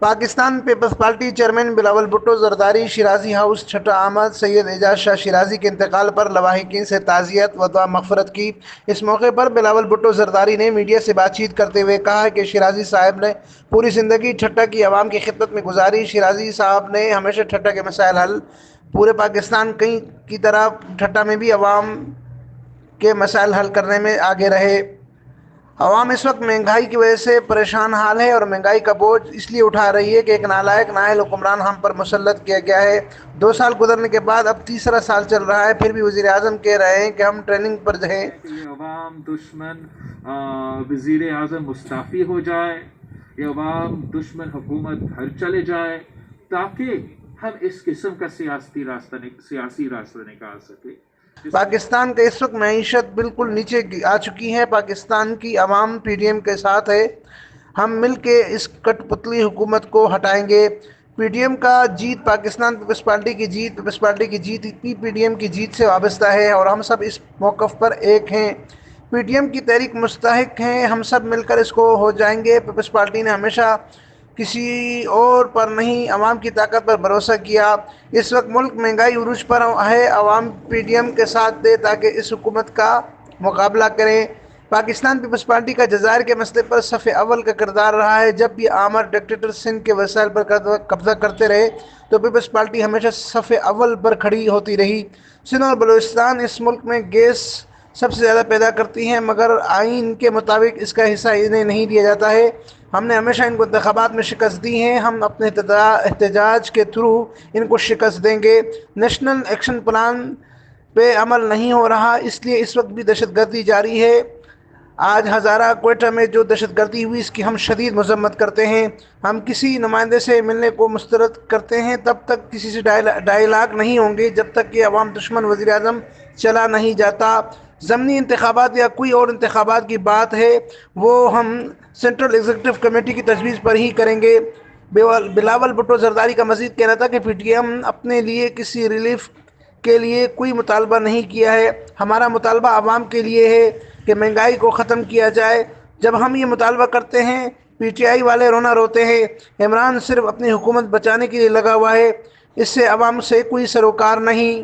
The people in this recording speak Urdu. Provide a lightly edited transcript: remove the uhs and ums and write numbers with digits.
پاکستان پیپلز پارٹی چیئرمین بلاول بھٹو زرداری شیرازی ہاؤس چھٹا آمد سید اعجاز شاہ شیرازی کے انتقال پر لواحقین سے تعزیت و دعا مغفرت کی۔ اس موقع پر بلاول بھٹو زرداری نے میڈیا سے بات چیت کرتے ہوئے کہا کہ شیرازی صاحب نے پوری زندگی ٹھٹہ کی عوام کی خدمت میں گزاری۔ شیرازی صاحب نے ہمیشہ ٹھٹہ کے مسائل حل پورے پاکستان کی طرح ٹھٹہ میں بھی عوام کے مسائل حل کرنے میں آگے رہے۔ عوام اس وقت مہنگائی کی وجہ سے پریشان حال ہے اور مہنگائی کا بوجھ اس لیے اٹھا رہی ہے کہ ایک نالائق نااہل حکمران ہم پر مسلط کیا گیا ہے۔ 2 سال گزرنے کے بعد اب تیسرا سال چل رہا ہے، پھر بھی وزیر اعظم کہہ رہے ہیں کہ ہم ٹریننگ پر ہیں۔ یہ عوام دشمن وزیر اعظم مستعفی ہو جائے، یہ عوام دشمن حکومت گھر چلے جائے، تاکہ ہم اس قسم کا سیاسی راستہ نکال سکیں۔ پاکستان کا اس وقت معیشت بالکل نیچے آ چکی ہے۔ پاکستان کی عوام پی ڈی ایم کے ساتھ ہے۔ ہم مل کے اس کٹ پتلی حکومت کو ہٹائیں گے۔ پی ڈی ایم کا جیت پاکستان پیپلز پارٹی کی جیت، پیپلز پارٹی کی جیت پی ڈی ایم کی جیت سے وابستہ ہے اور ہم سب اس موقف پر ایک ہیں۔ پی ڈی ایم کی تحریک مستحق ہیں، ہم سب مل کر اس کو ہو جائیں گے۔ پیپلز پارٹی نے ہمیشہ کسی اور پر نہیں، عوام کی طاقت پر بھروسہ کیا۔ اس وقت ملک مہنگائی عروج پر ہے، عوام پی ڈی ایم کے ساتھ دے تاکہ اس حکومت کا مقابلہ کریں۔ پاکستان پیپلز پارٹی کا جزائر کے مسئلے پر صف اول کا کردار رہا ہے۔ جب بھی آمر ڈکٹیٹر سندھ کے وسائل پر قبضہ کرتے رہے تو پیپلز پارٹی ہمیشہ صف اول پر کھڑی ہوتی رہی۔ سندھ اور بلوچستان اس ملک میں گیس سب سے زیادہ پیدا کرتی ہیں، مگر آئین کے مطابق اس کا حصہ انہیں نہیں دیا جاتا ہے۔ ہم نے ہمیشہ ان کو انتخابات میں شکست دی ہے، ہم اپنے احتجاج کے تھرو ان کو شکست دیں گے۔ نیشنل ایکشن پلان پہ عمل نہیں ہو رہا، اس لیے اس وقت بھی دہشت گردی جاری ہے۔ آج ہزارہ کوئٹہ میں جو دہشت گردی ہوئی اس کی ہم شدید مذمت کرتے ہیں۔ ہم کسی نمائندے سے ملنے کو مسترد کرتے ہیں، تب تک کسی سے ڈائیلاگ نہیں ہوں گے جب تک کہ عوام دشمن وزیر اعظم چلا نہیں جاتا۔ ضمنی انتخابات یا کوئی اور انتخابات کی بات ہے وہ ہم سینٹرل ایگزیکٹو کمیٹی کی تجویز پر ہی کریں گے۔ بلاول بھٹو زرداری کا مزید کہنا تھا کہ پی ٹی ایم اپنے لیے کسی ریلیف کے لیے کوئی مطالبہ نہیں کیا ہے، ہمارا مطالبہ عوام کے لیے ہے کہ مہنگائی کو ختم کیا جائے۔ جب ہم یہ مطالبہ کرتے ہیں پی ٹی آئی والے رونا روتے ہیں۔ عمران صرف اپنی حکومت بچانے کے لیے لگا ہوا ہے، اس سے عوام سے کوئی سروکار نہیں۔